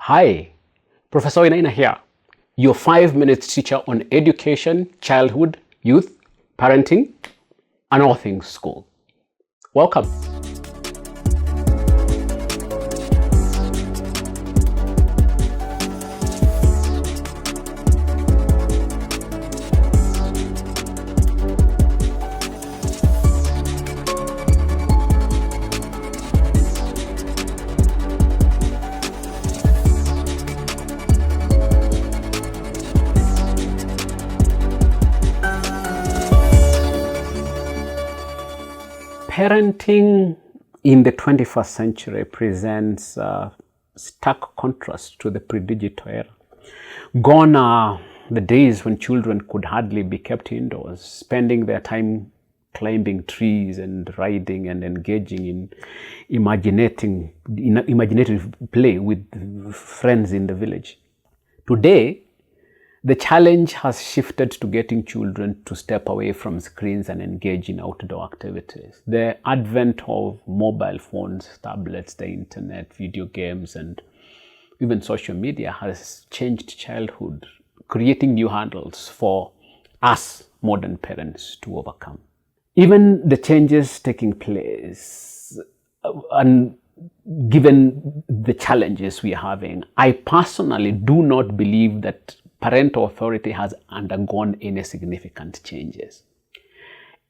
Hi, Professor M.Wainaina here, your 5-minute teacher on education, childhood, youth, parenting, and all things school. Welcome. Parenting in the 21st century presents a stark contrast to the pre-digital era. Gone are the days when children could hardly be kept indoors, spending their time climbing trees and riding and engaging in imaginative play with friends in the village. Today, the challenge has shifted to getting children to step away from screens and engage in outdoor activities. The advent of mobile phones, tablets, the internet, video games, and even social media has changed childhood, creating new hurdles for us modern parents to overcome. Even the changes taking place, and given the challenges we are having, I personally do not believe that parental authority has undergone any significant changes.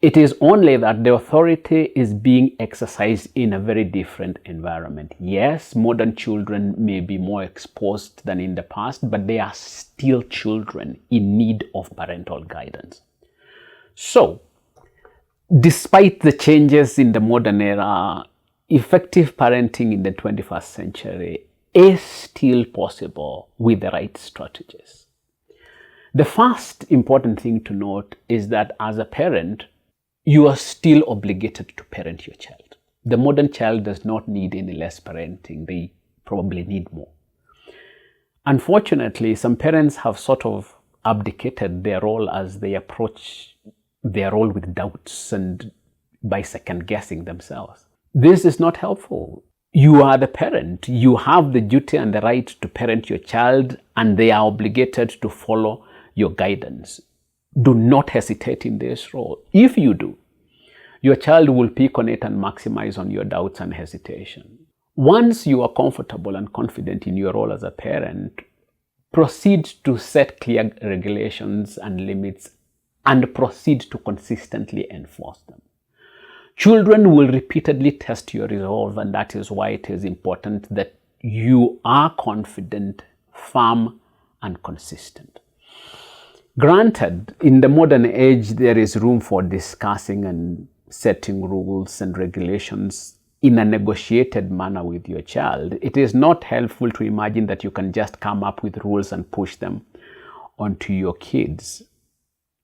It is only that the authority is being exercised in a very different environment. Yes, modern children may be more exposed than in the past, but they are still children in need of parental guidance. So, despite the changes in the modern era, effective parenting in the 21st century is still possible with the right strategies. The first important thing to note is that as a parent, you are still obligated to parent your child. The modern child does not need any less parenting. They probably need more. Unfortunately, some parents have sort of abdicated their role as they approach their role with doubts and by second guessing themselves. This is not helpful. You are the parent. You have the duty and the right to parent your child, and they are obligated to follow your guidance. Do not hesitate in this role. If you do, your child will pick on it and maximize on your doubts and hesitation. Once you are comfortable and confident in your role as a parent, proceed to set clear regulations and limits and proceed to consistently enforce them. Children will repeatedly test your resolve, and that is why it is important that you are confident, firm, and consistent. Granted, in the modern age, there is room for discussing and setting rules and regulations in a negotiated manner with your child. It is not helpful to imagine that you can just come up with rules and push them onto your kids.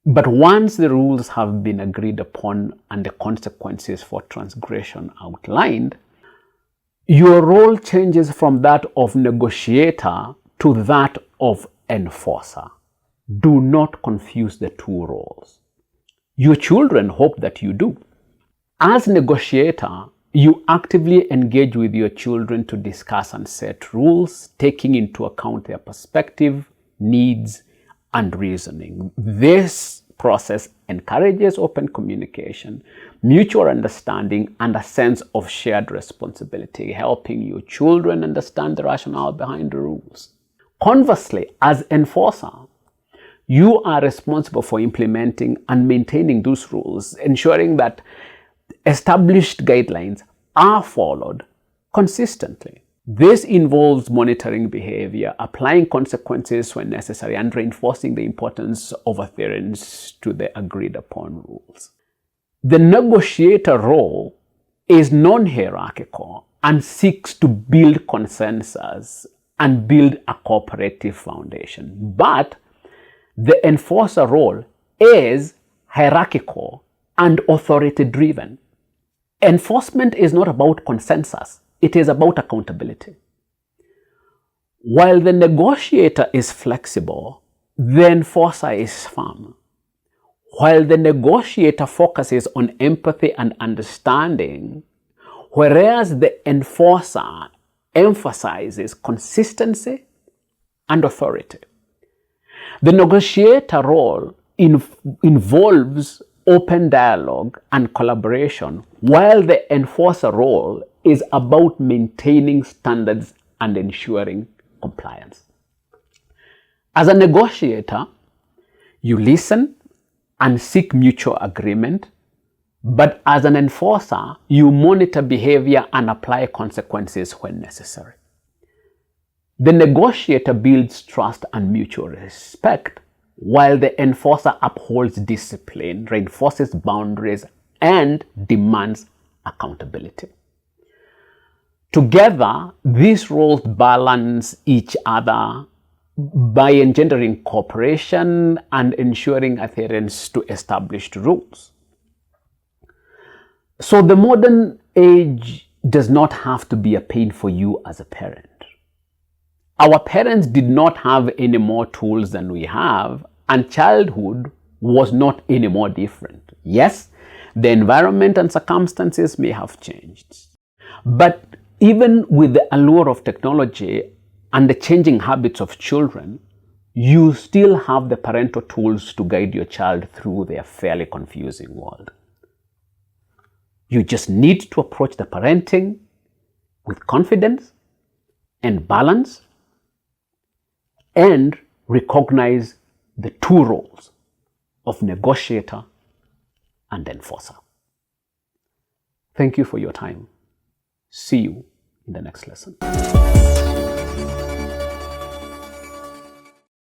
But once the rules have been agreed upon and the consequences for transgression outlined, your role changes from that of negotiator to that of enforcer. Do not confuse the two roles. Your children hope that you do. As negotiator, you actively engage with your children to discuss and set rules, taking into account their perspective, needs, and reasoning. This process encourages open communication, mutual understanding, and a sense of shared responsibility, helping your children understand the rationale behind the rules. Conversely, as enforcer, you are responsible for implementing and maintaining those rules, ensuring that established guidelines are followed consistently. This involves monitoring behavior, applying consequences when necessary, and reinforcing the importance of adherence to the agreed upon rules. The negotiator role is non-hierarchical and seeks to build consensus and build a cooperative foundation. But the enforcer role is hierarchical and authority-driven. Enforcement is not about consensus. It is about accountability. While the negotiator is flexible, the enforcer is firm. While the negotiator focuses on empathy and understanding, whereas the enforcer emphasizes consistency and authority. The negotiator role involves open dialogue and collaboration, while the enforcer role is about maintaining standards and ensuring compliance. As a negotiator, you listen and seek mutual agreement, but as an enforcer, you monitor behavior and apply consequences when necessary. The negotiator builds trust and mutual respect, while the enforcer upholds discipline, reinforces boundaries, and demands accountability. Together, these roles balance each other by engendering cooperation and ensuring adherence to established rules. So the modern age does not have to be a pain for you as a parent. Our parents did not have any more tools than we have, and childhood was not any more different. Yes, the environment and circumstances may have changed. But even with the allure of technology and the changing habits of children, you still have the parental tools to guide your child through their fairly confusing world. You just need to approach the parenting with confidence and balance and recognize the two roles of negotiator and enforcer. Thank you for your time. See you in the next lesson.